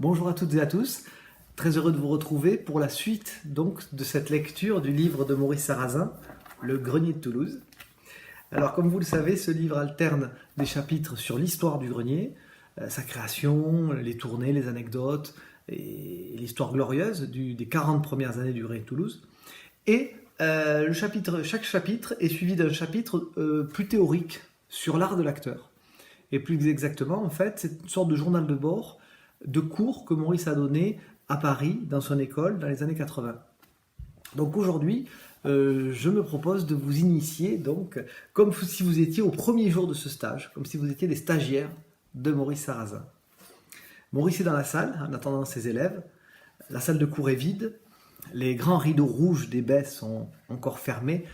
Bonjour à toutes et à tous, très heureux de vous retrouver pour la suite donc de cette lecture du livre de Maurice Sarrazin, Le Grenier de Toulouse. Alors comme vous le savez, ce livre alterne des chapitres sur l'histoire du grenier, sa création, les tournées, les anecdotes et l'histoire glorieuse des 40 premières années du grenier de Toulouse. Et chaque chapitre est suivi d'un chapitre plus théorique sur l'art de l'acteur. Et plus exactement, en fait, c'est une sorte de journal de bord de cours que Maurice a donné à Paris, dans son école, dans les années 80. Donc aujourd'hui, je me propose de vous initier, donc, comme si vous étiez au premier jour de ce stage, comme si vous étiez des stagiaires de Maurice Sarrazin. Maurice est dans la salle, en attendant ses élèves. La salle de cours est vide, les grands rideaux rouges des baies sont encore fermés,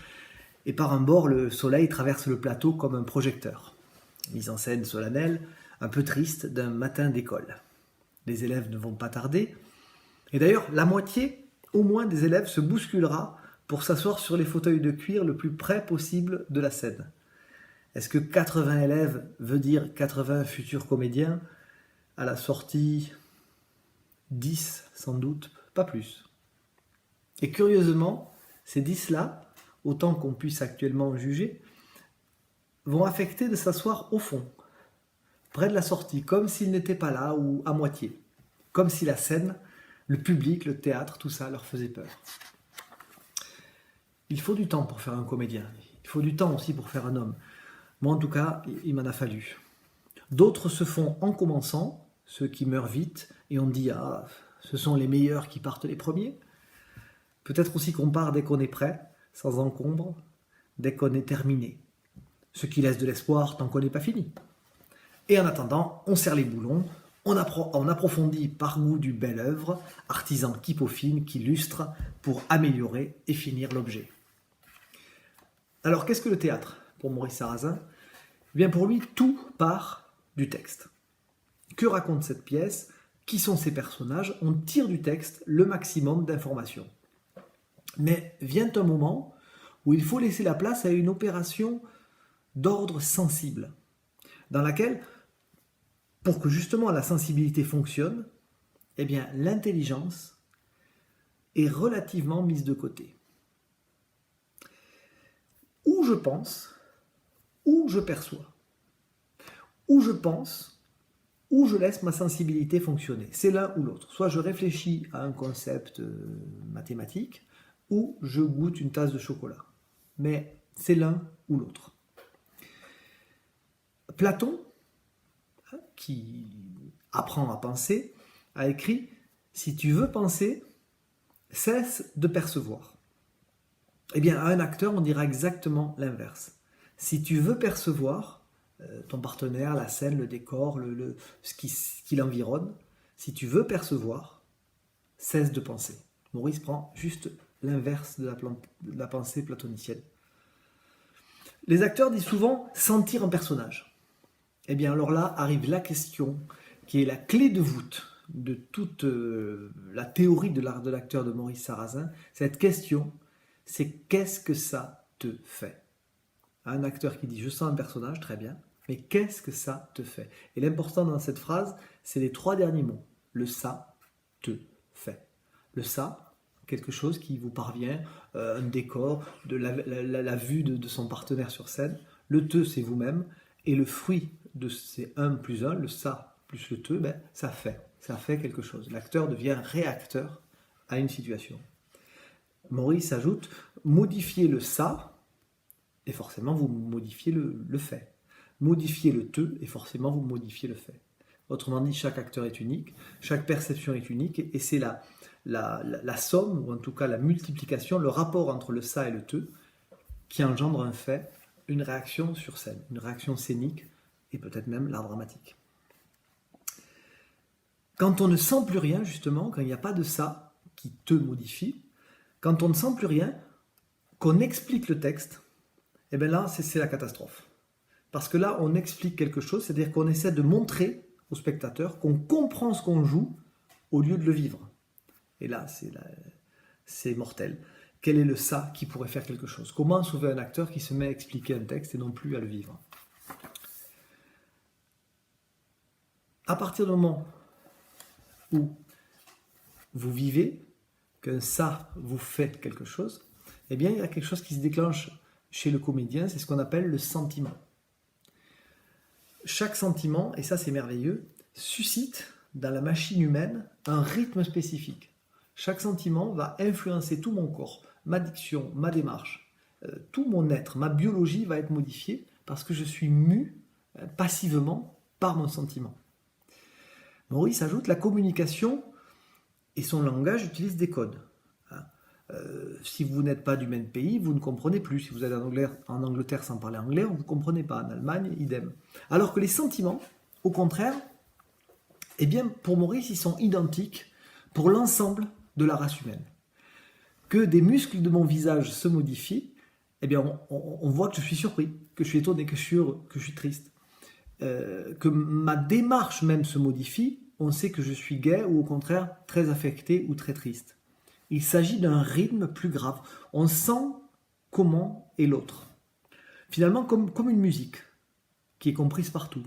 et par un bord, le soleil traverse le plateau comme un projecteur. Mise en scène solennelle, un peu triste, d'un matin d'école. Les élèves ne vont pas tarder. Et d'ailleurs, la moitié, au moins, des élèves se bousculera pour s'asseoir sur les fauteuils de cuir le plus près possible de la scène. Est-ce que 80 élèves veut dire 80 futurs comédiens? À la sortie, 10 sans doute, pas plus. Et curieusement, ces 10-là, autant qu'on puisse actuellement juger, vont affecter de s'asseoir au fond, près de la sortie, comme s'ils n'étaient pas là ou à moitié. Comme si la scène, le public, le théâtre, tout ça leur faisait peur. Il faut du temps pour faire un comédien. Il faut du temps aussi pour faire un homme. Moi, en tout cas, il m'en a fallu. D'autres se font en commençant, ceux qui meurent vite, et on dit « Ah, ce sont les meilleurs qui partent les premiers ». Peut-être aussi qu'on part dès qu'on est prêt, sans encombre, dès qu'on est terminé. Ce qui laisse de l'espoir tant qu'on n'est pas fini. Et en attendant, on serre les boulons, on approfondit par goût du bel œuvre, artisan qui peaufine, qui lustre, pour améliorer et finir l'objet. Alors qu'est-ce que le théâtre pour Maurice Sarrazin? Eh bien pour lui, tout part du texte. Que raconte cette pièce? Qui sont ses personnages? On tire du texte le maximum d'informations. Mais vient un moment où il faut laisser la place à une opération d'ordre sensible, dans laquelle, pour que justement la sensibilité fonctionne, eh bien l'intelligence est relativement mise de côté. Ou je pense, ou je perçois. Ou je pense, ou je laisse ma sensibilité fonctionner. C'est l'un ou l'autre. Soit je réfléchis à un concept mathématique, ou je goûte une tasse de chocolat. Mais c'est l'un ou l'autre. Platon, qui apprend à penser, a écrit « Si tu veux penser, cesse de percevoir ». Eh bien, à un acteur, on dira exactement l'inverse. Si tu veux percevoir ton partenaire, la scène, le décor, ce qui l'environne, si tu veux percevoir, cesse de penser. Maurice prend juste l'inverse de la pensée platonicienne. Les acteurs disent souvent « sentir un personnage ». Eh bien alors là arrive la question qui est la clé de voûte de toute la théorie de l'art de l'acteur de Maurice Sarrazin. Cette question, c'est qu'est-ce que ça te fait? Un acteur qui dit je sens un personnage, très bien, mais qu'est-ce que ça te fait? Et l'important dans cette phrase, c'est les 3 derniers mots. Le ça te fait. Le ça, quelque chose qui vous parvient, un décor, de la vue de son partenaire sur scène. Le te, c'est vous-même. Et le fruit de ces 1 plus 1, le ça plus le te, ben, ça fait quelque chose. L'acteur devient réacteur à une situation. Maurice ajoute, modifier le ça, et forcément vous modifiez le fait. Modifier le te, et forcément vous modifiez le fait. Autrement dit, chaque acteur est unique, chaque perception est unique, et c'est la somme, ou en tout cas la multiplication, le rapport entre le ça et le te, qui engendre un fait, une réaction sur scène, une réaction scénique et peut-être même l'art dramatique. Quand on ne sent plus rien, justement, quand il n'y a pas de ça qui te modifie, quand on ne sent plus rien, qu'on explique le texte, et bien là, c'est la catastrophe. Parce que là, on explique quelque chose, c'est-à-dire qu'on essaie de montrer au spectateur qu'on comprend ce qu'on joue au lieu de le vivre. Et là, c'est mortel. Quel est le ça qui pourrait faire quelque chose? Comment sauver un acteur qui se met à expliquer un texte et non plus à le vivre? À partir du moment où vous vivez, qu'un ça vous fait quelque chose, eh bien, il y a quelque chose qui se déclenche chez le comédien, c'est ce qu'on appelle le sentiment. Chaque sentiment, et ça c'est merveilleux, suscite dans la machine humaine un rythme spécifique. Chaque sentiment va influencer tout mon corps, ma diction, ma démarche, tout mon être, ma biologie va être modifiée parce que je suis mu passivement par mon sentiment. Maurice ajoute la communication et son langage utilise des codes. Si vous n'êtes pas du même pays, vous ne comprenez plus. Si vous êtes en Angleterre sans parler anglais, vous ne comprenez pas. En Allemagne, idem. Alors que les sentiments, au contraire, eh bien, pour Maurice, ils sont identiques pour l'ensemble de la race humaine. Que des muscles de mon visage se modifient, eh bien, on voit que je suis surpris, que je suis étonné, que je suis heureux, que je suis triste. Que ma démarche même se modifie, on sait que je suis gai ou au contraire très affecté ou très triste. Il s'agit d'un rythme plus grave. On sent comment est l'autre. Finalement, comme une musique qui est comprise par tous.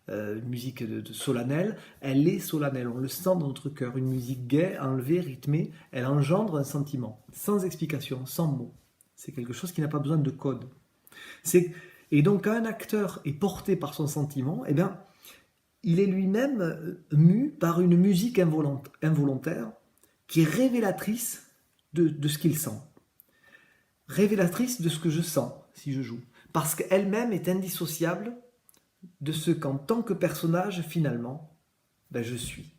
Une musique de solennelle, elle est solennelle, on le sent dans notre cœur. Une musique gaie, enlevée, rythmée, elle engendre un sentiment, sans explication, sans mots. C'est quelque chose qui n'a pas besoin de code. Et donc, quand un acteur est porté par son sentiment, eh bien, il est lui-même mu par une musique involontaire qui est révélatrice de ce qu'il sent. Révélatrice de ce que je sens si je joue. Parce qu'elle-même est indissociable de ce qu'en tant que personnage, finalement, je suis.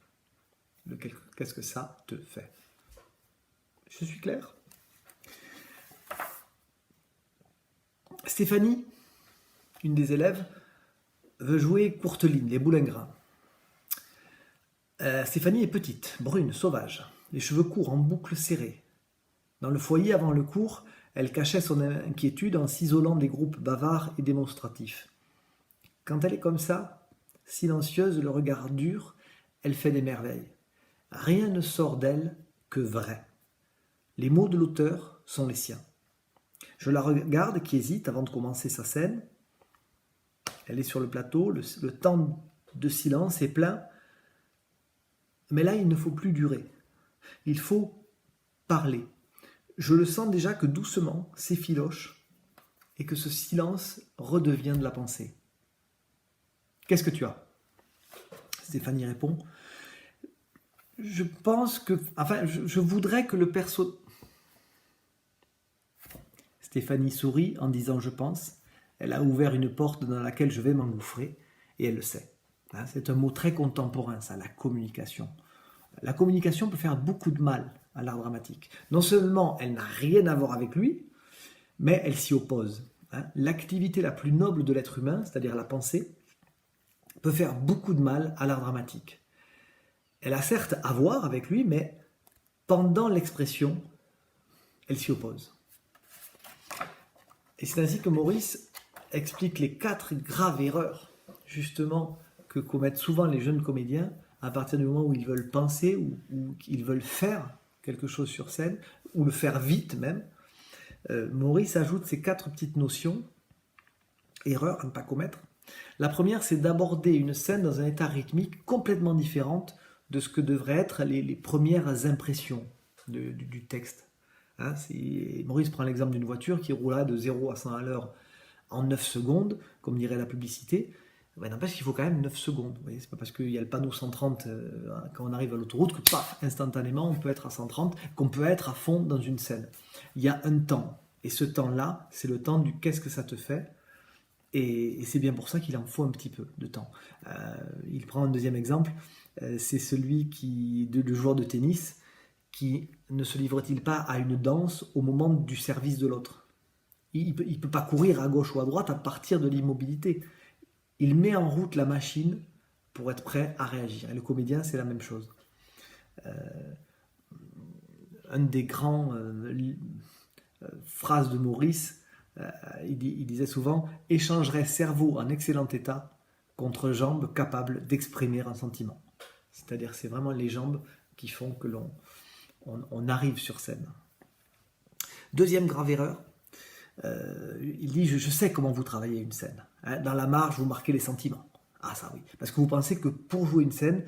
Qu'est-ce que ça te fait? Je suis clair? Stéphanie, une des élèves, veut jouer Courteline, les Boulingrins. Stéphanie est petite, brune, sauvage, les cheveux courts en boucles serrées. Dans le foyer avant le cours, elle cachait son inquiétude en s'isolant des groupes bavards et démonstratifs. Quand elle est comme ça, silencieuse, le regard dur, elle fait des merveilles. Rien ne sort d'elle que vrai. Les mots de l'auteur sont les siens. Je la regarde qui hésite avant de commencer sa scène. Elle est sur le plateau, le temps de silence est plein. Mais là, il ne faut plus durer. Il faut parler. Je le sens déjà que doucement s'effiloche et que ce silence redevient de la pensée. Qu'est-ce que tu as? Stéphanie répond. Je pense que... je voudrais que le perso... Stéphanie sourit en disant « je pense ». Elle a ouvert une porte dans laquelle je vais m'engouffrer et elle le sait. C'est un mot très contemporain, ça, la communication. La communication peut faire beaucoup de mal à l'art dramatique. Non seulement elle n'a rien à voir avec lui, mais elle s'y oppose. L'activité la plus noble de l'être humain, c'est-à-dire la pensée, peut faire beaucoup de mal à l'art dramatique. Elle a certes à voir avec lui, mais pendant l'expression, elle s'y oppose. Et c'est ainsi que Maurice explique les 4 graves erreurs, justement, que commettent souvent les jeunes comédiens à partir du moment où ils veulent penser ou qu'ils veulent faire quelque chose sur scène, ou le faire vite même. Maurice ajoute ces 4 petites notions, erreurs à ne pas commettre. La première, c'est d'aborder une scène dans un état rythmique complètement différent de ce que devraient être les premières impressions du texte. Maurice prend l'exemple d'une voiture qui roulera de 0 à 100 à l'heure en 9 secondes, comme dirait la publicité. N'empêche qu'il faut quand même 9 secondes. Vous voyez, c'est pas parce qu'il y a le panneau 130 quand on arrive à l'autoroute que paf, instantanément on peut être à 130, qu'on peut être à fond dans une scène. Il y a un temps. Et ce temps-là, c'est le temps du qu'est-ce que ça te fait. Et c'est bien pour ça qu'il en faut un petit peu de temps. Il prend un deuxième exemple, c'est celui le joueur de tennis qui ne se livre-t-il pas à une danse au moment du service de l'autre. Il ne peut pas courir à gauche ou à droite à partir de l'immobilité. Il met en route la machine pour être prêt à réagir. Et le comédien, c'est la même chose. Un des grands phrases de Maurice, il disait souvent « échangerait cerveau en excellent état contre jambes capables d'exprimer un sentiment ». C'est-à-dire c'est vraiment les jambes qui font que on arrive sur scène. Deuxième grave erreur, il dit je sais comment vous travaillez une scène. Dans la marge, vous marquez les sentiments. Ah ça oui, parce que vous pensez que pour jouer une scène,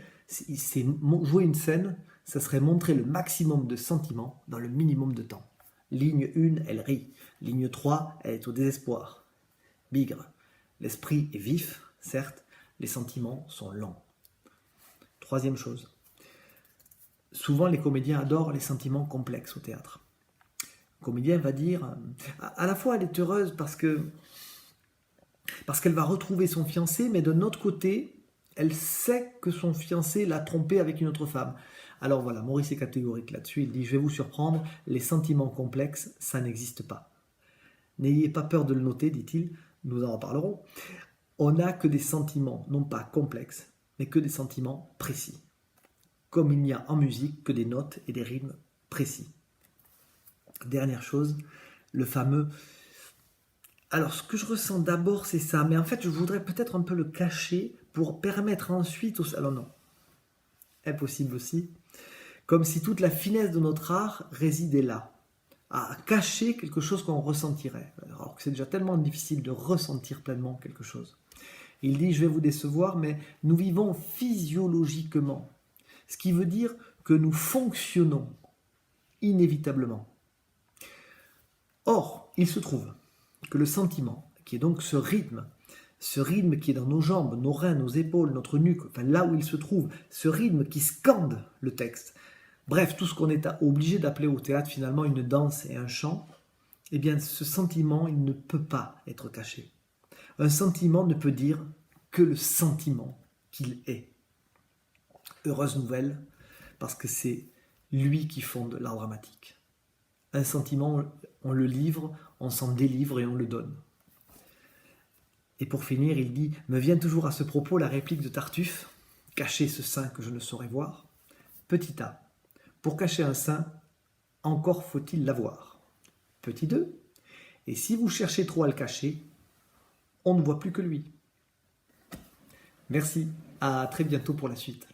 Jouer une scène, ça serait montrer le maximum de sentiments dans le minimum de temps. Ligne 1, elle rit. Ligne 3, elle est au désespoir. Bigre. L'esprit est vif, certes, les sentiments sont lents. Troisième chose. Souvent, les comédiens adorent les sentiments complexes au théâtre. Le comédien va dire, à la fois elle est heureuse parce qu'elle va retrouver son fiancé, mais d'un autre côté, elle sait que son fiancé l'a trompée avec une autre femme. Alors voilà, Maurice est catégorique là-dessus, il dit, je vais vous surprendre, les sentiments complexes, ça n'existe pas. N'ayez pas peur de le noter, dit-il, nous en reparlerons. On n'a que des sentiments, non pas complexes, mais que des sentiments précis. Comme il n'y a en musique que des notes et des rythmes précis. Dernière chose, le fameux... Alors, ce que je ressens d'abord, c'est ça, mais en fait, je voudrais peut-être un peu le cacher pour permettre ensuite au salon. Non, impossible aussi. Comme si toute la finesse de notre art résidait là, à cacher quelque chose qu'on ressentirait, alors que c'est déjà tellement difficile de ressentir pleinement quelque chose. Il dit, je vais vous décevoir, mais nous vivons physiologiquement, ce qui veut dire que nous fonctionnons inévitablement. Or, il se trouve que le sentiment, qui est donc ce rythme qui est dans nos jambes, nos reins, nos épaules, notre nuque, enfin là où il se trouve, ce rythme qui scande le texte, bref, tout ce qu'on est obligé d'appeler au théâtre finalement une danse et un chant, eh bien ce sentiment, il ne peut pas être caché. Un sentiment ne peut dire que le sentiment qu'il est. Heureuse nouvelle, parce que c'est lui qui fonde l'art dramatique. Un sentiment, on le livre, on s'en délivre et on le donne. Et pour finir, il dit, me vient toujours à ce propos la réplique de Tartuffe, cacher ce sein que je ne saurais voir. Petit a, pour cacher un sein, encore faut-il l'avoir. Petit 2, et si vous cherchez trop à le cacher, on ne voit plus que lui. Merci, à très bientôt pour la suite.